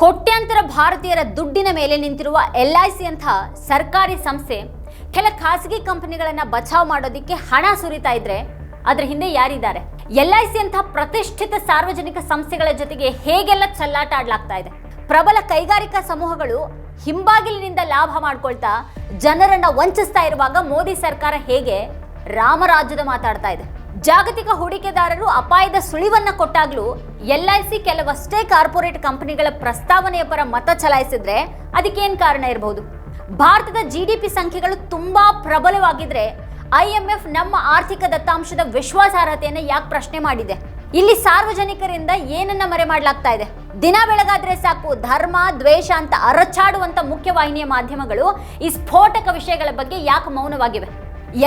ಕೋಟ್ಯಾಂತರ ಭಾರತೀಯರ ದುಡ್ಡಿನ ಮೇಲೆ ನಿಂತಿರುವ LIC ಅಂತ ಸರ್ಕಾರಿ ಸಂಸ್ಥೆ ಕೆಲ ಖಾಸಗಿ ಕಂಪನಿಗಳನ್ನ ಬಚಾವ್ ಮಾಡೋದಕ್ಕೆ ಹಣ ಸುರಿತಾ ಇದ್ರೆ ಅದರ ಹಿಂದೆ ಯಾರಿದ್ದಾರೆ? LIC ಅಂತ ಪ್ರತಿಷ್ಠಿತ ಸಾರ್ವಜನಿಕ ಸಂಸ್ಥೆಗಳ ಜೊತೆಗೆ ಹೇಗೆಲ್ಲ ಚೆಲ್ಲಾಟ ಆಡಲಾಗ್ತಾ ಇದೆ? ಪ್ರಬಲ ಕೈಗಾರಿಕಾ ಸಮೂಹಗಳು ಹಿಂಬಾಗಿಲಿನಿಂದ ಲಾಭ ಮಾಡ್ಕೊಳ್ತಾ ಜನರನ್ನ ವಂಚಿಸ್ತಾ ಇರುವಾಗ ಮೋದಿ ಸರ್ಕಾರ ಹೇಗೆ ರಾಮರಾಜ್ಯದ ಮಾತಾಡ್ತಾ ಇದೆ? ಜಾಗತಿಕ ಹೂಡಿಕೆದಾರರು ಅಪಾಯದ ಸುಳಿವನ್ನ ಕೊಟ್ಟಾಗ್ಲೂ LIC ಕೆಲವಷ್ಟೇ ಕಾರ್ಪೊರೇಟ್ ಕಂಪನಿಗಳ ಪ್ರಸ್ತಾವನೆಯ ಪರ ಮತ ಚಲಾಯಿಸಿದ್ರೆ ಅದಕ್ಕೇನ್ ಕಾರಣ ಇರಬಹುದು? ಭಾರತದ GDP ಸಂಖ್ಯೆಗಳು ತುಂಬಾ ಪ್ರಬಲವಾಗಿದ್ರೆ IMF ನಮ್ಮ ಆರ್ಥಿಕ ದತ್ತಾಂಶದ ವಿಶ್ವಾಸಾರ್ಹತೆಯನ್ನು ಯಾಕೆ ಪ್ರಶ್ನೆ ಮಾಡಿದೆ? ಇಲ್ಲಿ ಸಾರ್ವಜನಿಕರಿಂದ ಏನನ್ನ ಮರೆ ಮಾಡಲಾಗ್ತಾ ಇದೆ? ದಿನ ಬೆಳಗಾದ್ರೆ ಸಾಕು ಧರ್ಮ ದ್ವೇಷ ಅಂತ ಅರಚಾಡುವಂತ ಮುಖ್ಯವಾಹಿನಿಯ ಮಾಧ್ಯಮಗಳು ಈ ಸ್ಫೋಟಕ ವಿಷಯಗಳ ಬಗ್ಗೆ ಯಾಕೆ ಮೌನವಾಗಿವೆ?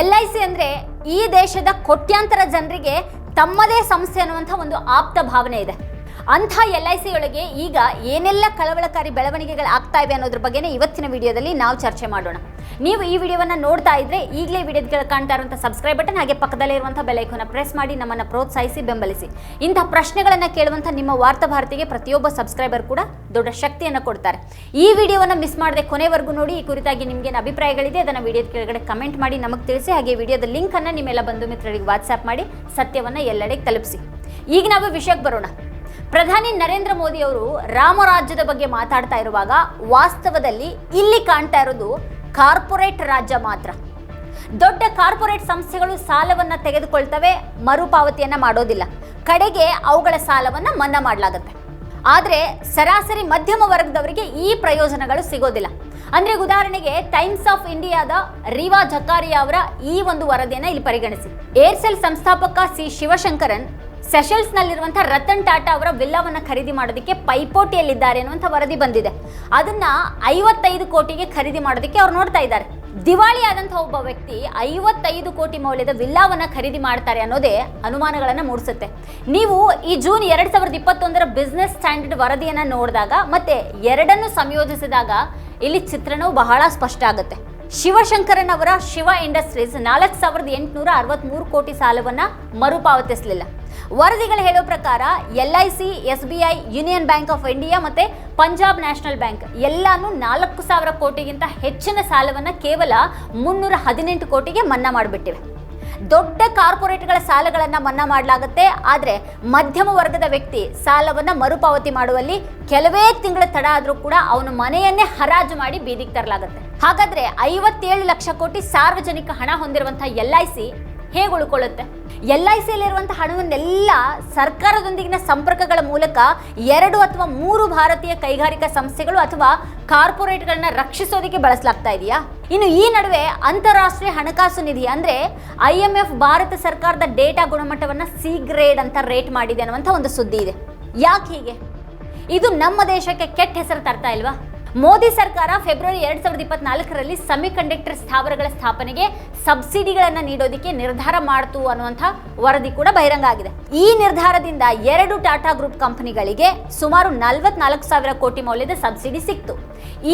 LIC ಅಂದ್ರೆ ಈ ದೇಶದ ಕೋಟ್ಯಾಂತರ ಜನರಿಗೆ ತಮ್ಮದೇ ಸಂಸ್ಥೆ ಅನ್ನುವಂಥ ಒಂದು ಆಪ್ತ ಭಾವನೆ ಇದೆ. ಅಂಥ LIC ಒಳಗೆ ಈಗ ಏನೆಲ್ಲ ಕಳವಳಕಾರಿ ಬೆಳವಣಿಗೆಗಳು ಆಗ್ತಾ ಇವೆ ಅನ್ನೋದ್ರ ಬಗ್ಗೆನೇ ಇವತ್ತಿನ ವಿಡಿಯೋದಲ್ಲಿ ನಾವು ಚರ್ಚೆ ಮಾಡೋಣ. ನೀವು ಈ ವಿಡಿಯೋವನ್ನ ನೋಡ್ತಾ ಇದ್ರೆ ಈಗಲೇ ವಿಡಿಯೋದ ಕೆಳಗೆ ಕಾಣ್ತಾ ಇರುವಂಥ ಸಬ್ಸ್ಕ್ರೈಬ್ ಬಟನ್ ಹಾಗೆ ಪಕ್ಕದಲ್ಲೇ ಇರುವಂಥ ಬೆಲ್ ಐಕಾನ್ ಪ್ರೆಸ್ ಮಾಡಿ ನಮ್ಮನ್ನು ಪ್ರೋತ್ಸಾಹಿಸಿ ಬೆಂಬಲಿಸಿ. ಇಂತಹ ಪ್ರಶ್ನೆಗಳನ್ನು ಕೇಳುವಂಥ ನಿಮ್ಮ ವಾರ್ತಾ ಭಾರತಿಗೆ ಪ್ರತಿಯೊಬ್ಬ ಸಬ್ಸ್ಕ್ರೈಬರ್ ಕೂಡ ದೊಡ್ಡ ಶಕ್ತಿಯನ್ನು ಕೊಡ್ತಾರೆ. ಈ ವಿಡಿಯೋವನ್ನು ಮಿಸ್ ಮಾಡದೆ ಕೊನೆವರೆಗೂ ನೋಡಿ. ಈ ಕುರಿತಾಗಿ ನಿಮ್ಗೇನು ಅಭಿಪ್ರಾಯಗಳಿದೆ ಅದನ್ನು ವಿಡಿಯೋದ ಕೆಳಗಡೆ ಕಮೆಂಟ್ ಮಾಡಿ ನಮಗೆ ತಿಳಿಸಿ. ಹಾಗೆ ವಿಡಿಯೋದ ಲಿಂಕ್ ಅನ್ನು ನಿಮ್ಮೆಲ್ಲ ಬಂಧು ಮಿತ್ರರಿಗೆ ವಾಟ್ಸ್ಆ್ಯಪ್ ಮಾಡಿ ಸತ್ಯವನ್ನು ಎಲ್ಲೆಡೆಗೆ ತಲುಪಿಸಿ. ಈಗ ನಾವು ವಿಷಯಕ್ಕೆ ಬರೋಣ. ಪ್ರಧಾನಿ ನರೇಂದ್ರ ಮೋದಿ ಅವರು ರಾಮರಾಜ್ಯದ ಬಗ್ಗೆ ಮಾತಾಡ್ತಾ ಇರುವಾಗ ವಾಸ್ತವದಲ್ಲಿ ಇಲ್ಲಿ ಕಾಣ್ತಾ ಇರೋದು ಕಾರ್ಪೊರೇಟ್ ರಾಜ್ಯ ಮಾತ್ರ. ದೊಡ್ಡ ಕಾರ್ಪೊರೇಟ್ ಸಂಸ್ಥೆಗಳು ಸಾಲವನ್ನ ತೆಗೆದುಕೊಳ್ತವೆ, ಮರುಪಾವತಿಯನ್ನ ಮಾಡೋದಿಲ್ಲ. ಕಡೆಗೆ ಅವುಗಳ ಸಾಲವನ್ನ ಮನ್ನಾ ಮಾಡಲಾಗುತ್ತೆ. ಆದರೆ ಸರಾಸರಿ ಮಧ್ಯಮ ವರ್ಗದವರಿಗೆ ಈ ಪ್ರಯೋಜನಗಳು ಸಿಗೋದಿಲ್ಲ. ಅಂದ್ರೆ ಉದಾಹರಣೆಗೆ ಟೈಮ್ಸ್ ಆಫ್ ಇಂಡಿಯಾದ ರೀವಾ ಜಕಾರಿಯಾ ಅವರ ಈ ಒಂದು ವರದಿಯನ್ನ ಇಲ್ಲಿ ಪರಿಗಣಿಸಿ. ಏರ್ಸೆಲ್ ಸಂಸ್ಥಾಪಕ C ಶಿವಶಂಕರನ್ ಸೆಷಲ್ಸ್ನಲ್ಲಿರುವಂತಹ ರತನ್ ಟಾಟಾ ಅವರ ವಿಲ್ಲಾವನ್ನು ಖರೀದಿ ಮಾಡೋದಕ್ಕೆ ಪೈಪೋಟಿಯಲ್ಲಿದ್ದಾರೆ ಅನ್ನುವಂಥ ವರದಿ ಬಂದಿದೆ. ಅದನ್ನ 55 ಕೋಟಿಗೆ ಖರೀದಿ ಮಾಡೋದಕ್ಕೆ ಅವ್ರು ನೋಡ್ತಾ ಇದ್ದಾರೆ. ದಿವಾಳಿ ಆದಂತಹ ಒಬ್ಬ ವ್ಯಕ್ತಿ 55 ಕೋಟಿ ಮೌಲ್ಯದ ವಿಲ್ಲಾವನ್ನು ಖರೀದಿ ಮಾಡ್ತಾರೆ ಅನ್ನೋದೇ ಅನುಮಾನಗಳನ್ನು ಮೂಡಿಸುತ್ತೆ. ನೀವು ಈ ಜೂನ್ 2021ರ ಬಿಸ್ನೆಸ್ ಸ್ಟ್ಯಾಂಡರ್ಡ್ ವರದಿಯನ್ನ ನೋಡಿದಾಗ ಮತ್ತೆ ಎರಡನ್ನು ಸಂಯೋಜಿಸಿದಾಗ ಇಲ್ಲಿ ಚಿತ್ರಣವು ಬಹಳ ಸ್ಪಷ್ಟ ಆಗುತ್ತೆ. ಶಿವಶಂಕರನ್ ಅವರ ಶಿವ ಇಂಡಸ್ಟ್ರೀಸ್ 4863 ಕೋಟಿ ಸಾಲವನ್ನ ಮರುಪಾವತಿಸಲಿಲ್ಲ. ವರದಿಗಳು ಹೇಳೋ ಪ್ರಕಾರ LIC, SBI, union bank of India ಮತ್ತೆ ಪಂಜಾಬ್ ನ್ಯಾಷನಲ್ ಬ್ಯಾಂಕ್ ಎಲ್ಲಾನು 4000 ಕೋಟಿಗಿಂತ ಹೆಚ್ಚಿನ ಸಾಲವನ್ನ ಕೇವಲ 318 ಕೋಟಿಗೆ ಮನ್ನಾ ಮಾಡಿಬಿಟ್ಟಿವೆ. ದೊಡ್ಡ ಕಾರ್ಪೊರೇಟ್ಗಳ ಸಾಲಗಳನ್ನ ಮನ್ನಾ ಮಾಡಲಾಗುತ್ತೆ, ಆದರೆ ಮಧ್ಯಮ ವರ್ಗದ ವ್ಯಕ್ತಿ ಸಾಲವನ್ನ ಮರುಪಾವತಿ ಮಾಡುವಲ್ಲಿ ಕೆಲವೇ ತಿಂಗಳ ತಡ ಆದ್ರೂ ಕೂಡ ಅವನ ಮನೆಯನ್ನೇ ಹರಾಜು ಮಾಡಿ ಬೀದಿಗೆ ತರಲಾಗುತ್ತೆ. ಹಾಗಾದ್ರೆ 57 ಲಕ್ಷ ಕೋಟಿ ಸಾರ್ವಜನಿಕ ಹಣ ಹೊಂದಿರುವಂತಹ LIC ಹೇಗೆ ಉಳ್ಕೊಳ್ಳುತ್ತೆ? LICಯಲ್ಲಿರುವಂತಹ ಹಣವನ್ನೆಲ್ಲ ಸರ್ಕಾರದೊಂದಿಗಿನ ಸಂಪರ್ಕಗಳ ಮೂಲಕ 2 ಅಥವಾ 3 ಭಾರತೀಯ ಕೈಗಾರಿಕಾ ಸಂಸ್ಥೆಗಳು ಅಥವಾ ಕಾರ್ಪೊರೇಟ್ಗಳನ್ನ ರಕ್ಷಿಸೋದಕ್ಕೆ ಬಳಸಲಾಗ್ತಾ ಇದೆಯಾ? ಇನ್ನು ಈ ನಡುವೆ ಅಂತಾರಾಷ್ಟ್ರೀಯ ಹಣಕಾಸು ನಿಧಿ ಅಂದ್ರೆ IMF ಭಾರತ ಸರ್ಕಾರದ ಡೇಟಾ ಗುಣಮಟ್ಟವನ್ನ C ಗ್ರೇಡ್ ಅಂತ ರೇಟ್ ಮಾಡಿದೆ ಅನ್ನುವಂಥ ಒಂದು ಸುದ್ದಿ ಇದೆ. ಯಾಕೆ ಹೀಗೆ? ಇದು ನಮ್ಮ ದೇಶಕ್ಕೆ ಕೆಟ್ಟ ಹೆಸರು ತರ್ತಾ ಇಲ್ವಾ? ಮೋದಿ ಸರ್ಕಾರ ಫೆಬ್ರವರಿ 2024ರಲ್ಲಿ ಸೆಮಿಕಂಡಕ್ಟರ್ ಸ್ಥಾವರಗಳ ಸ್ಥಾಪನೆಗೆ ಸಬ್ಸಿಡಿಗಳನ್ನು ನೀಡೋದಕ್ಕೆ ನಿರ್ಧಾರ ಮಾಡ್ತು ಅನ್ನುವಂಥ ವರದಿ ಕೂಡ ಬಹಿರಂಗ ಆಗಿದೆ. ಈ ನಿರ್ಧಾರದಿಂದ 2 ಟಾಟಾ ಗ್ರೂಪ್ ಕಂಪನಿಗಳಿಗೆ ಸುಮಾರು 44,000 ಕೋಟಿ ಮೌಲ್ಯದ ಸಬ್ಸಿಡಿ ಸಿಕ್ತು.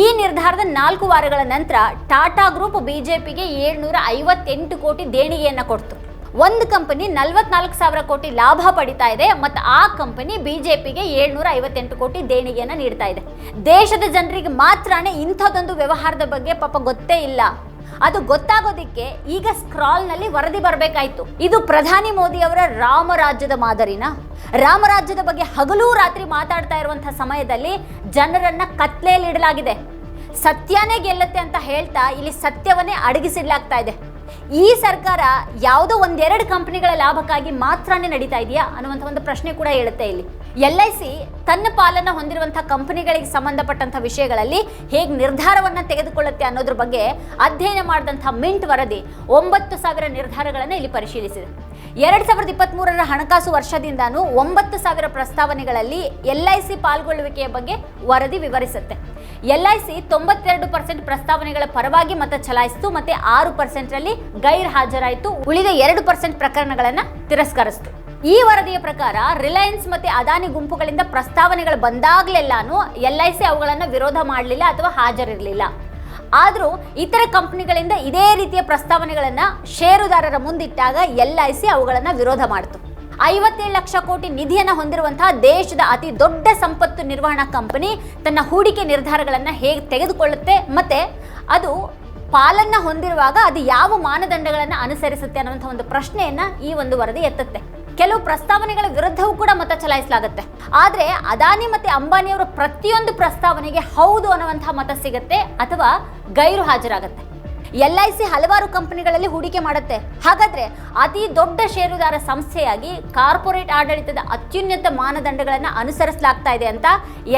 ಈ ನಿರ್ಧಾರದ 4 ವಾರಗಳ ನಂತರ ಟಾಟಾ ಗ್ರೂಪ್ BJPಗೆ 758 ಕೋಟಿ ದೇಣಿಗೆಯನ್ನು ಕೊಡ್ತು. ಒಂದು ಕಂಪನಿ 44,000 ಕೋಟಿ ಲಾಭ ಪಡಿತಾ ಇದೆ ಮತ್ತು ಆ ಕಂಪನಿ BJPಗೆ 758 ಕೋಟಿ ದೇಣಿಗೆಯನ್ನು ನೀಡ್ತಾ ಇದೆ. ದೇಶದ ಜನರಿಗೆ ಮಾತ್ರನೇ ಇಂಥದ್ದೊಂದು ವ್ಯವಹಾರದ ಬಗ್ಗೆ ಪಾಪ ಗೊತ್ತೇ ಇಲ್ಲ. ಅದು ಗೊತ್ತಾಗೋದಿಕ್ಕೆ ಈಗ ಸ್ಕ್ರಾಲ್ನಲ್ಲಿ ವರದಿ ಬರಬೇಕಾಯ್ತು. ಇದು ಪ್ರಧಾನಿ ಮೋದಿ ಅವರ ರಾಮರಾಜ್ಯದ ಮಾದರಿನಾ? ರಾಮರಾಜ್ಯದ ಬಗ್ಗೆ ಹಗಲು ರಾತ್ರಿ ಮಾತಾಡ್ತಾ ಇರುವಂತಹ ಸಮಯದಲ್ಲಿ ಜನರನ್ನ ಕತ್ಲೆಯಲ್ಲಿಡಲಾಗಿದೆ. ಸತ್ಯನೇ ಗೆಲ್ಲುತ್ತೆ ಅಂತ ಹೇಳ್ತಾ ಇಲ್ಲಿ ಸತ್ಯವನ್ನೇ ಅಡಗಿಸಿಡ್ಲಾಗ್ತಾ ಇದೆ. ಈ ಸರ್ಕಾರ ಯಾವುದೋ 1-2 ಕಂಪನಿಗಳ ಲಾಭಕ್ಕಾಗಿ ಮಾತ್ರನೇ ನಡೀತಾ ಇದೆಯಾ ಅನ್ನುವಂಥ ಒಂದು ಪ್ರಶ್ನೆ ಕೂಡ ಹೇಳುತ್ತೆ. ಇಲ್ಲಿ LIC ತನ್ನ ಪಾಲನ್ನ ಹೊಂದಿರುವಂತಹ ಕಂಪನಿಗಳಿಗೆ ಸಂಬಂಧಪಟ್ಟಂಥ ವಿಷಯಗಳಲ್ಲಿ ಹೇಗೆ ನಿರ್ಧಾರವನ್ನ ತೆಗೆದುಕೊಳ್ಳುತ್ತೆ ಅನ್ನೋದ್ರ ಬಗ್ಗೆ ಅಧ್ಯಯನ ಮಾಡಿದಂಥ ಮಿಂಟ್ ವರದಿ 9,000 ನಿರ್ಧಾರಗಳನ್ನು ಇಲ್ಲಿ ಪರಿಶೀಲಿಸಿದೆ. 2023ರ ಹಣಕಾಸು ವರ್ಷದಿಂದಾನು 9,000 ಪ್ರಸ್ತಾವನೆಗಳಲ್ಲಿ LIC ಪಾಲ್ಗೊಳ್ಳುವಿಕೆಯ ಬಗ್ಗೆ ವರದಿ ವಿವರಿಸುತ್ತೆ. LIC 92% ಪ್ರಸ್ತಾವನೆಗಳ ಪರವಾಗಿ ಮತ ಚಲಾಯಿಸಿತು ಮತ್ತೆ 6%ರಲ್ಲಿ ಗೈರ್ ಹಾಜರಾಯಿತು. ಉಳಿದ 2% ಪ್ರಕರಣಗಳನ್ನು ತಿರಸ್ಕರಿಸಿತು. ಈ ವರದಿಯ ಪ್ರಕಾರ ರಿಲಯನ್ಸ್ ಮತ್ತೆ ಅದಾನಿ ಗುಂಪುಗಳಿಂದ ಪ್ರಸ್ತಾವನೆಗಳು ಬಂದಾಗಲೆಲ್ಲಾನು LIC ಅವುಗಳನ್ನು ವಿರೋಧ ಮಾಡಲಿಲ್ಲ ಅಥವಾ ಹಾಜರಿರಲಿಲ್ಲ. ಆದರೂ ಇತರ ಕಂಪನಿಗಳಿಂದ ಇದೇ ರೀತಿಯ ಪ್ರಸ್ತಾವನೆಗಳನ್ನು ಷೇರುದಾರರ ಮುಂದಿಟ್ಟಾಗ LIC ಅವುಗಳನ್ನು ವಿರೋಧ ಮಾಡಿತು. 57 ಲಕ್ಷ ಕೋಟಿ ನಿಧಿಯನ್ನು ಹೊಂದಿರುವಂತಹ ದೇಶದ ಅತಿ ದೊಡ್ಡ ಸಂಪತ್ತು ನಿರ್ವಹಣಾ ಕಂಪನಿ ತನ್ನ ಹೂಡಿಕೆ ನಿರ್ಧಾರಗಳನ್ನು ಹೇಗೆ ತೆಗೆದುಕೊಳ್ಳುತ್ತೆ ಮತ್ತೆ ಅದು ಪಾಲನ್ನ ಹೊಂದಿರುವಾಗ ಅದು ಯಾವ ಮಾನದಂಡಗಳನ್ನು ಅನುಸರಿಸುತ್ತೆ ಅನ್ನುವಂಥ ಒಂದು ಪ್ರಶ್ನೆಯನ್ನ ಈ ಒಂದು ವರದಿ ಎತ್ತುತ್ತೆ. ಕೆಲವು ಪ್ರಸ್ತಾವನೆಗಳ ವಿರುದ್ಧವೂ ಕೂಡ ಮತ ಚಲಾಯಿಸಲಾಗುತ್ತೆ. ಆದರೆ ಅದಾನಿ ಮತ್ತೆ ಅಂಬಾನಿಯವರ ಪ್ರತಿಯೊಂದು ಪ್ರಸ್ತಾವನೆಗೆ ಹೌದು ಅನ್ನುವಂತಹ ಮತ ಸಿಗುತ್ತೆ ಅಥವಾ ಗೈರು ಹಾಜರಾಗುತ್ತೆ. LIC ಹಲವಾರು ಕಂಪನಿಗಳಲ್ಲಿ ಹೂಡಿಕೆ ಮಾಡುತ್ತೆ. ಹಾಗಾದ್ರೆ ಅತಿ ದೊಡ್ಡ ಷೇರುದಾರ ಸಂಸ್ಥೆಯಾಗಿ ಕಾರ್ಪೊರೇಟ್ ಆಡಳಿತದ ಅತ್ಯುನ್ನತ ಮಾನದಂಡಗಳನ್ನು ಅನುಸರಿಸಲಾಗ್ತಾ ಇದೆ ಅಂತ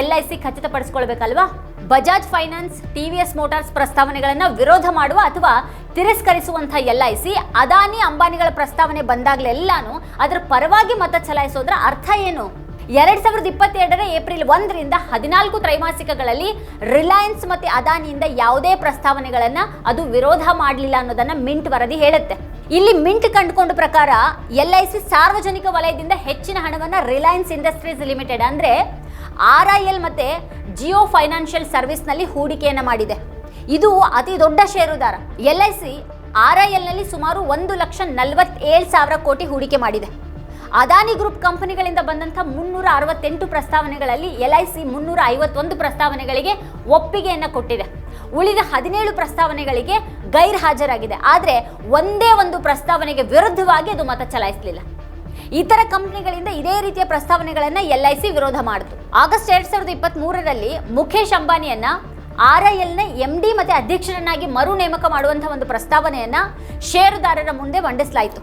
LIC ಖಚಿತಪಡಿಸಿಕೊಳ್ಬೇಕಲ್ವಾ? ಬಜಾಜ್ ಫೈನಾನ್ಸ್, TVS ಮೋಟಾರ್ಸ್ ಪ್ರಸ್ತಾವನೆಗಳನ್ನು ವಿರೋಧ ಮಾಡುವ ಅಥವಾ ತಿರಸ್ಕರಿಸುವಂತಹ LIC ಅದಾನಿ ಅಂಬಾನಿಗಳ ಪ್ರಸ್ತಾವನೆ ಬಂದಾಗಲೆಲ್ಲಾನು ಅದರ ಪರವಾಗಿ ಮತ ಚಲಾಯಿಸೋದ್ರ ಅರ್ಥ ಏನು? 2022 ಏಪ್ರಿಲ್ 1ರಿಂದ 14 ತ್ರೈಮಾಸಿಕಗಳಲ್ಲಿ ರಿಲಯನ್ಸ್ ಮತ್ತೆ ಅದಾನಿಯಿಂದ ಯಾವುದೇ ಪ್ರಸ್ತಾವನೆಗಳನ್ನ ಅದು ವಿರೋಧ ಮಾಡಲಿಲ್ಲ ಅನ್ನೋದನ್ನ ಮಿಂಟ್ ವರದಿ ಹೇಳುತ್ತೆ. ಇಲ್ಲಿ ಮಿಂಟ್ ಕಂಡುಕೊಂಡ ಪ್ರಕಾರ LIC ಸಾರ್ವಜನಿಕ ವಲಯದಿಂದ ಹೆಚ್ಚಿನ ಹಣವನ್ನ ರಿಲಯನ್ಸ್ ಇಂಡಸ್ಟ್ರೀಸ್ ಲಿಮಿಟೆಡ್ ಅಂದ್ರೆ RIL ಮತ್ತೆ ಜಿಯೋ ಫೈನಾನ್ಷಿಯಲ್ ಸರ್ವಿಸ್ ನಲ್ಲಿ ಹೂಡಿಕೆಯನ್ನ ಮಾಡಿದೆ. ಇದು ಅತಿ ದೊಡ್ಡ ಷೇರುದಾರ. LIC RIL ನಲ್ಲಿ ಸುಮಾರು 1,47,000 ಕೋಟಿ ಹೂಡಿಕೆ ಮಾಡಿದೆ. ಅದಾನಿ ಗ್ರೂಪ್ ಕಂಪನಿಗಳಿಂದ ಬಂದಂಥ 368 ಪ್ರಸ್ತಾವನೆಗಳಲ್ಲಿ LIC 351 ಪ್ರಸ್ತಾವನೆಗಳಿಗೆ ಒಪ್ಪಿಗೆಯನ್ನು ಕೊಟ್ಟಿದೆ. ಉಳಿದ 17 ಪ್ರಸ್ತಾವನೆಗಳಿಗೆ ಗೈರ್ ಹಾಜರಾಗಿದೆ. ಆದರೆ ಒಂದೇ ಒಂದು ಪ್ರಸ್ತಾವನೆಗೆ ವಿರುದ್ಧವಾಗಿ ಅದು ಮತ ಚಲಾಯಿಸಲಿಲ್ಲ. ಇತರ ಕಂಪನಿಗಳಿಂದ ಇದೇ ರೀತಿಯ ಪ್ರಸ್ತಾವನೆಗಳನ್ನು LIC ವಿರೋಧ ಮಾಡಿತು. ಆಗಸ್ಟ್ 2023ರಲ್ಲಿ ಮುಖೇಶ್ ಅಂಬಾನಿಯನ್ನ RILನ MD ಮತ್ತೆ ಅಧ್ಯಕ್ಷರನ್ನಾಗಿ ಮರು ನೇಮಕ ಮಾಡುವಂತಹ ಒಂದು ಪ್ರಸ್ತಾವನೆಯನ್ನ ಷೇರುದಾರರ ಮುಂದೆ ಮಂಡಿಸಲಾಯಿತು.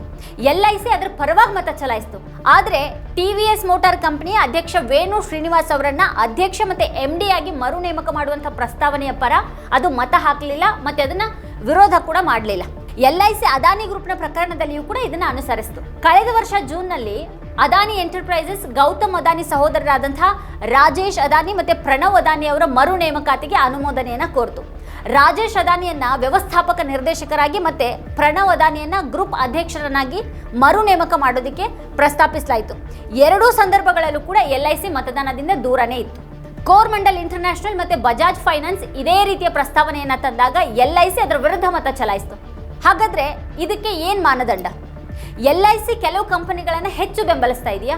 LIC ಅದರ ಪರವಾಗಿ ಮತ ಚಲಾಯಿಸಿತು. ಆದರೆ TVS ಮೋಟಾರ್ ಕಂಪನಿಯ ಅಧ್ಯಕ್ಷ ವೇಣು ಶ್ರೀನಿವಾಸ್ ಅವರನ್ನ ಅಧ್ಯಕ್ಷ ಮತ್ತೆ MD ಆಗಿ ಮರು ನೇಮಕ ಮಾಡುವಂತಹ ಪ್ರಸ್ತಾವನೆಯ ಪರ ಅದು ಮತ ಹಾಕಲಿಲ್ಲ ಮತ್ತೆ ಅದನ್ನ ವಿರೋಧ ಕೂಡ ಮಾಡಲಿಲ್ಲ. LIC ಅದಾನಿ ಗ್ರೂಪ್ನ ಪ್ರಕರಣದಲ್ಲಿಯೂ ಕೂಡ ಇದನ್ನ ಅನುಸರಿಸಿತು. ಕಳೆದ ವರ್ಷ ಜೂನ್ನಲ್ಲಿ ಅದಾನಿ ಎಂಟರ್ಪ್ರೈಸಸ್ ಗೌತಮ್ ಅದಾನಿ ಸಹೋದರರಾದಂತಹ ರಾಜೇಶ್ ಅದಾನಿ ಮತ್ತೆ ಪ್ರಣವ್ ಅದಾನಿ ಅವರ ಮರು ನೇಮಕಾತಿಗೆ ಅನುಮೋದನೆಯನ್ನ ಕೋರಿತು. ರಾಜೇಶ್ ಅದಾನಿಯನ್ನ ವ್ಯವಸ್ಥಾಪಕ ನಿರ್ದೇಶಕರಾಗಿ ಮತ್ತೆ ಪ್ರಣವ್ ಅದಾನಿಯನ್ನ ಗ್ರೂಪ್ ಅಧ್ಯಕ್ಷರನ್ನಾಗಿ ಮರು ನೇಮಕ ಮಾಡೋದಕ್ಕೆ ಪ್ರಸ್ತಾಪಿಸಲಾಯಿತು. ಎರಡೂ ಸಂದರ್ಭಗಳಲ್ಲೂ ಕೂಡ LIC ಮತದಾನದಿಂದ ದೂರನೇ ಇತ್ತು. ಕೋರ್ಮಂಡಲ್ ಇಂಟರ್ನ್ಯಾಷನಲ್ ಮತ್ತೆ ಬಜಾಜ್ ಫೈನಾನ್ಸ್ ಇದೇ ರೀತಿಯ ಪ್ರಸ್ತಾವನೆಯನ್ನ ತಂದಾಗ LIC ಅದರ ವಿರುದ್ಧ ಮತ ಚಲಾಯಿಸಿತು. ಹಾಗಾದ್ರೆ ಇದಕ್ಕೆ ಏನ್ ಮಾನದಂಡ? LIC ಕೆಲವು ಕಂಪನಿಗಳನ್ನು ಹೆಚ್ಚು ಬೆಂಬಲಿಸ್ತಾ ಇದೆಯಾ?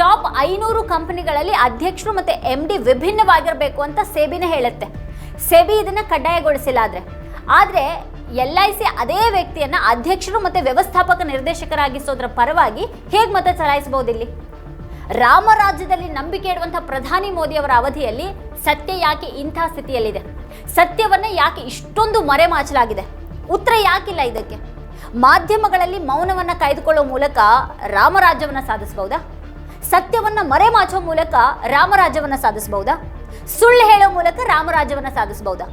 ಟಾಪ್ 500 ಕಂಪನಿಗಳಲ್ಲಿ ಅಧ್ಯಕ್ಷರು ಮತ್ತೆ MD ವಿಭಿನ್ನವಾಗಿರಬೇಕು ಅಂತ ಸೆಬಿನೇ ಹೇಳುತ್ತೆ. ಸೆಬಿ ಇದನ್ನ ಕಡ್ಡಾಯಗೊಳಿಸಿಲ್ಲ. ಆದರೆ LIC ಅದೇ ವ್ಯಕ್ತಿಯನ್ನ ಅಧ್ಯಕ್ಷರು ಮತ್ತೆ ವ್ಯವಸ್ಥಾಪಕ ನಿರ್ದೇಶಕರಾಗಿಸೋದ್ರ ಪರವಾಗಿ ಹೇಗೆ ಮತ ಚಲಾಯಿಸಬಹುದು? ಇಲ್ಲಿ ರಾಮರಾಜ್ಯದಲ್ಲಿ ನಂಬಿಕೆ ಇಡುವಂತಹ ಪ್ರಧಾನಿ ಮೋದಿ ಅವರ ಅವಧಿಯಲ್ಲಿ ಸತ್ಯ ಯಾಕೆ ಇಂತಹ ಸ್ಥಿತಿಯಲ್ಲಿದೆ? ಸತ್ಯವನ್ನ ಯಾಕೆ ಇಷ್ಟೊಂದು ಮರೆಮಾಚಲಾಗಿದೆ? ಉತ್ತರ ಯಾಕಿಲ್ಲ ಇದಕ್ಕೆ? ಮಾಧ್ಯಮಗಳಲ್ಲಿ ಮೌನವನ್ನ ಕಾಯ್ದುಕೊಳ್ಳುವ ಮೂಲಕ ರಾಮರಾಜ್ಯವನ್ನ ಸಾಧಿಸಬಹುದಾ? ಸತ್ಯವನ್ನ ಮರೆಮಾಚುವ ಮೂಲಕ ರಾಮರಾಜ್ಯವನ್ನ ಸಾಧಿಸಬಹುದಾ? ಸುಳ್ಳು ಹೇಳುವ ಮೂಲಕ ರಾಮರಾಜ್ಯವನ್ನ ಸಾಧಿಸಬಹುದಾ?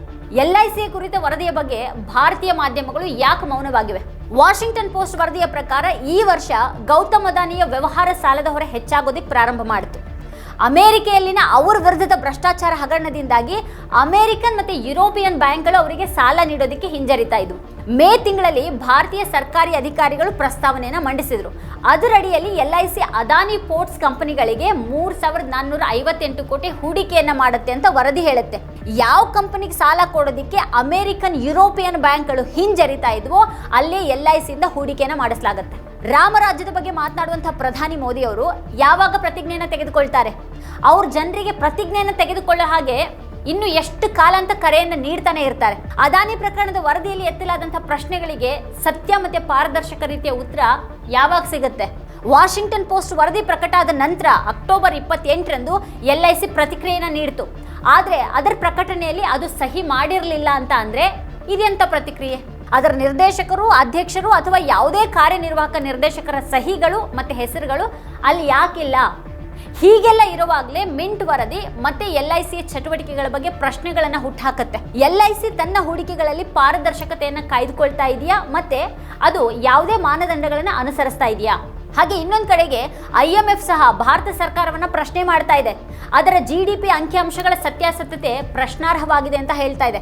LIC ಕುರಿತ ವರದಿಯ ಬಗ್ಗೆ ಭಾರತೀಯ ಮಾಧ್ಯಮಗಳು ಯಾಕೆ ಮೌನವಾಗಿವೆ? ವಾಷಿಂಗ್ಟನ್ ಪೋಸ್ಟ್ ವರದಿಯ ಪ್ರಕಾರ ಈ ವರ್ಷ ಗೌತಮ್ ಅದಾನಿಯ ವ್ಯವಹಾರ ಸಾಲದ ಹೊರೆ ಹೆಚ್ಚಾಗೋದಿಕ್ಕೆ ಪ್ರಾರಂಭ ಮಾಡಿತು. ಅಮೆರಿಕೆಯಲ್ಲಿನ ಅವರ ವಿರುದ್ಧದ ಭ್ರಷ್ಟಾಚಾರ ಹಗರಣದಿಂದಾಗಿ ಅಮೆರಿಕನ್ ಮತ್ತೆ ಯುರೋಪಿಯನ್ ಬ್ಯಾಂಕ್ಗಳು ಅವರಿಗೆ ಸಾಲ ನೀಡೋದಕ್ಕೆ ಹಿಂಜರಿತಾ ಇದ್ವು. ಮೇ ತಿಂಗಳಲ್ಲಿ ಭಾರತೀಯ ಸರ್ಕಾರಿ ಅಧಿಕಾರಿಗಳು ಪ್ರಸ್ತಾವನೆಯನ್ನು ಮಂಡಿಸಿದ್ರು. ಅದರಡಿಯಲ್ಲಿ LIC ಅದಾನಿ ಪೋರ್ಟ್ಸ್ ಕಂಪನಿಗಳಿಗೆ 3,458 ಕೋಟಿ ಹೂಡಿಕೆಯನ್ನ ಮಾಡುತ್ತೆ ಅಂತ ವರದಿ ಹೇಳುತ್ತೆ. ಯಾವ ಕಂಪನಿಗೆ ಸಾಲ ಕೊಡೋದಕ್ಕೆ ಅಮೆರಿಕನ್ ಯುರೋಪಿಯನ್ ಬ್ಯಾಂಕ್ಗಳು ಹಿಂಜರಿತಾ ಇದ್ವೋ ಅಲ್ಲೇ LIC ಇಂದ ಹೂಡಿಕೆಯನ್ನ ಮಾಡಿಸಲಾಗುತ್ತೆ. ರಾಮರಾಜ್ಯದ ಬಗ್ಗೆ ಮಾತನಾಡುವಂತಹ ಪ್ರಧಾನಿ ಮೋದಿ ಅವರು ಯಾವಾಗ ಪ್ರತಿಜ್ಞೆಯನ್ನು ತೆಗೆದುಕೊಳ್ತಾರೆ? ಅವ್ರ ಜನರಿಗೆ ಪ್ರತಿಜ್ಞೆಯನ್ನು ತೆಗೆದುಕೊಳ್ಳೋ ಹಾಗೆ ಇನ್ನು ಎಷ್ಟು ಕಾಲ ಅಂತ ಕರೆಯನ್ನು ನೀಡ್ತಾನೆ ಇರ್ತಾರೆ. ಅದಾನಿ ಪ್ರಕರಣದ ವರದಿಯಲ್ಲಿ ಎತ್ತಲಾದಂತಹ ಪ್ರಶ್ನೆಗಳಿಗೆ ಸತ್ಯ ಮತ್ತೆ ಪಾರದರ್ಶಕ ರೀತಿಯ ಉತ್ತರ ಯಾವಾಗ ಸಿಗುತ್ತೆ? ವಾಷಿಂಗ್ಟನ್ ಪೋಸ್ಟ್ ವರದಿ ಪ್ರಕಟ ಆದ ನಂತರ ಅಕ್ಟೋಬರ್ 28ರಂದು LIC ಪ್ರತಿಕ್ರಿಯೆಯನ್ನು ನೀಡಿತು. ಆದರೆ ಅದರ ಪ್ರಕಟಣೆಯಲ್ಲಿ ಅದು ಸಹಿ ಮಾಡಿರಲಿಲ್ಲ ಅಂತ ಅಂದ್ರೆ ಇದೆಂತ ಪ್ರತಿಕ್ರಿಯೆ? ಅದರ ನಿರ್ದೇಶಕರು, ಅಧ್ಯಕ್ಷರು ಅಥವಾ ಯಾವುದೇ ಕಾರ್ಯನಿರ್ವಾಹಕ ನಿರ್ದೇಶಕರ ಸಹಿಗಳು ಮತ್ತೆ ಹೆಸರುಗಳು ಅಲ್ಲಿ ಯಾಕಿಲ್ಲ? ಹೀಗೆಲ್ಲ ಇರುವಾಗಲೇ ಮಿಂಟ್ ವರದಿ ಮತ್ತೆ LIC ಚಟುವಟಿಕೆಗಳ ಬಗ್ಗೆ ಪ್ರಶ್ನೆಗಳನ್ನು ಹುಟ್ಟುಹಾಕುತ್ತೆ. LIC ತನ್ನ ಹೂಡಿಕೆಗಳಲ್ಲಿ ಪಾರದರ್ಶಕತೆಯನ್ನು ಕಾಯ್ದುಕೊಳ್ತಾ ಇದೆಯಾ ಮತ್ತೆ ಅದು ಯಾವುದೇ ಮಾನದಂಡಗಳನ್ನು ಅನುಸರಿಸ್ತಾ ಇದೆಯಾ? ಹಾಗೆ ಇನ್ನೊಂದು ಕಡೆಗೆ IMF ಸಹ ಭಾರತ ಸರ್ಕಾರವನ್ನ ಪ್ರಶ್ನೆ ಮಾಡ್ತಾ ಇದೆ. ಅದರ GDP ಅಂಕಿಅಂಶಗಳ ಸತ್ಯಾಸತ್ಯತೆ ಪ್ರಶ್ನಾರ್ಹವಾಗಿದೆ ಅಂತ ಹೇಳ್ತಾ ಇದೆ.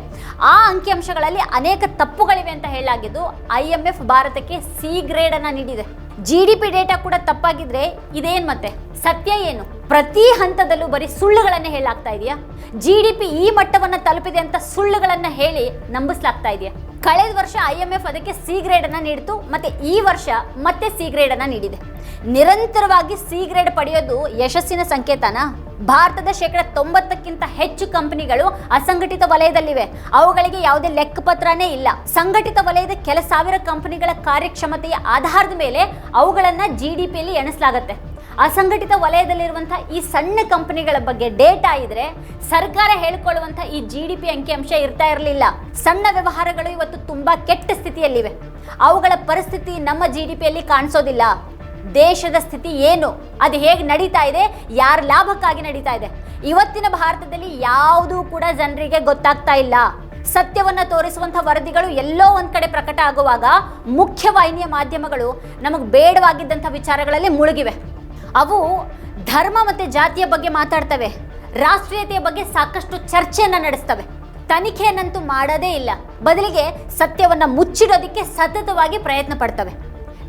ಆ ಅಂಕಿಅಂಶಗಳಲ್ಲಿ ಅನೇಕ ತಪ್ಪುಗಳಿವೆ ಅಂತ ಹೇಳಲಾಗಿದ್ದು IMF ಭಾರತಕ್ಕೆ C ಗ್ರೇಡ್ ಅನ್ನ ನೀಡಿದೆ. GDP ಡೇಟಾ ಕೂಡ ತಪ್ಪಾಗಿದ್ರೆ ಇದೇನ್ ಮತ್ತೆ ಸತ್ಯ ಏನು? ಪ್ರತಿ ಹಂತದಲ್ಲೂ ಬರೀ ಸುಳ್ಳುಗಳನ್ನ ಹೇಳಲಾಗ್ತಾ ಇದೆಯಾ? GDP ಈ ಮಟ್ಟವನ್ನ ತಲುಪಿದೆ ಅಂತ ಸುಳ್ಳುಗಳನ್ನ ಹೇಳಿ ನಂಬಿಸಲಾಗ್ತಾ ಇದೆಯಾ? ಕಳೆದ ವರ್ಷ IMF ಅದಕ್ಕೆ ಸಿ ಗ್ರೇಡ್ ಅನ್ನ ನೀಡಿತು, ಮತ್ತೆ ಈ ವರ್ಷ ಮತ್ತೆ ಸಿ ಗ್ರೇಡ್ ಅನ್ನ ನೀಡಿದೆ. ನಿರಂತರವಾಗಿ ಸಿ ಗ್ರೇಡ್ ಪಡೆಯೋದು ಯಶಸ್ಸಿನ ಸಂಕೇತನಾ? ಭಾರತದ 90%ಕ್ಕಿಂತ ಹೆಚ್ಚು ಕಂಪನಿಗಳು ಅಸಂಘಟಿತ ವಲಯದಲ್ಲಿವೆ. ಅವುಗಳಿಗೆ ಯಾವುದೇ ಲೆಕ್ಕಪತ್ರನೇ ಇಲ್ಲ. ಸಂಘಟಿತ ವಲಯದ ಕೆಲ ಸಾವಿರ ಕಂಪನಿಗಳ ಕಾರ್ಯಕ್ಷಮತೆಯ ಆಧಾರದ ಮೇಲೆ ಅವುಗಳನ್ನ GDPಯಲ್ಲಿ ಎಣಿಸಲಾಗುತ್ತೆ. ಅಸಂಘಟಿತ ವಲಯದಲ್ಲಿರುವಂತಹ ಈ ಸಣ್ಣ ಕಂಪನಿಗಳ ಬಗ್ಗೆ ಡೇಟಾ ಇದ್ರೆ ಸರ್ಕಾರ ಹೇಳಿಕೊಳ್ಳುವಂತಹ ಈ GDP ಅಂಕಿಅಂಶ ಇರ್ತಾ ಇರಲಿಲ್ಲ. ಸಣ್ಣ ವ್ಯವಹಾರಗಳು ಇವತ್ತು ತುಂಬಾ ಕೆಟ್ಟ ಸ್ಥಿತಿಯಲ್ಲಿವೆ. ಅವುಗಳ ಪರಿಸ್ಥಿತಿ ನಮ್ಮ GDPಯಲ್ಲಿ ಕಾಣಿಸೋದಿಲ್ಲ. ದೇಶದ ಸ್ಥಿತಿ ಏನು, ಅದು ಹೇಗೆ ನಡೀತಾ ಇದೆ, ಯಾರ ಲಾಭಕ್ಕಾಗಿ ನಡೀತಾ ಇದೆ, ಇವತ್ತಿನ ಭಾರತದಲ್ಲಿ ಯಾವುದೂ ಕೂಡ ಜನರಿಗೆ ಗೊತ್ತಾಗ್ತಾ ಇಲ್ಲ. ಸತ್ಯವನ್ನ ತೋರಿಸುವಂತಹ ವರದಿಗಳು ಎಲ್ಲೋ ಒಂದ್ ಕಡೆ ಪ್ರಕಟ ಆಗುವಾಗ ಮುಖ್ಯವಾಹಿನಿಯ ಮಾಧ್ಯಮಗಳು ನಮಗೆ ಬೇಡವಾಗಿದ್ದಂಥ ವಿಚಾರಗಳಲ್ಲಿ ಮುಳುಗಿವೆ. ಅವು ಧರ್ಮ ಮತ್ತೆ ಜಾತಿಯ ಬಗ್ಗೆ ಮಾತಾಡ್ತವೆ, ರಾಷ್ಟ್ರೀಯತೆಯ ಬಗ್ಗೆ ಸಾಕಷ್ಟು ಚರ್ಚೆಯನ್ನ ನಡೆಸ್ತವೆ. ತನಿಖೆಯನ್ನಂತೂ ಮಾಡೋದೇ ಇಲ್ಲ, ಬದಲಿಗೆ ಸತ್ಯವನ್ನ ಮುಚ್ಚಿಡೋದಕ್ಕೆ ಸತತವಾಗಿ ಪ್ರಯತ್ನ ಪಡ್ತವೆ.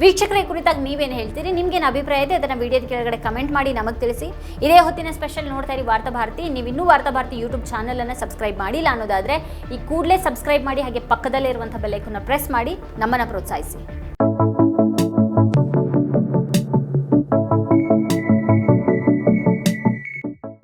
ವೀಕ್ಷಕರ ಕುರಿತಾಗಿ ನೀವೇನು ಹೇಳ್ತೀರಿ? ನಿಮ್ಗೇನು ಅಭಿಪ್ರಾಯ ಇದೆ ಅದನ್ನು ವಿಡಿಯೋದ ಕೆಳಗಡೆ ಕಮೆಂಟ್ ಮಾಡಿ ನಮಗೆ ತಿಳಿಸಿ. ಇದೇ ಹೊತ್ತಿನ ಸ್ಪೆಷಲ್ ನೋಡ್ತಾ ಇರಿ ವಾರ್ತಾ ಭಾರತಿ. ನೀವು ಇನ್ನೂ ವಾರ್ತಾ ಭಾರತಿ ಯೂಟ್ಯೂಬ್ ಚಾನಲನ್ನು ಸಬ್ಸ್ಕ್ರೈಬ್ ಮಾಡಿಲ್ಲ ಅನ್ನೋದಾದರೆ ಈ ಕೂಡಲೇ ಸಬ್ಸ್ಕ್ರೈಬ್ ಮಾಡಿ, ಹಾಗೆ ಪಕ್ಕದಲ್ಲೇ ಇರುವಂಥ ಬೆಲ್ ಐಕಾನ್ನ ಪ್ರೆಸ್ ಮಾಡಿ ನಮ್ಮನ್ನು ಪ್ರೋತ್ಸಾಹಿಸಿ.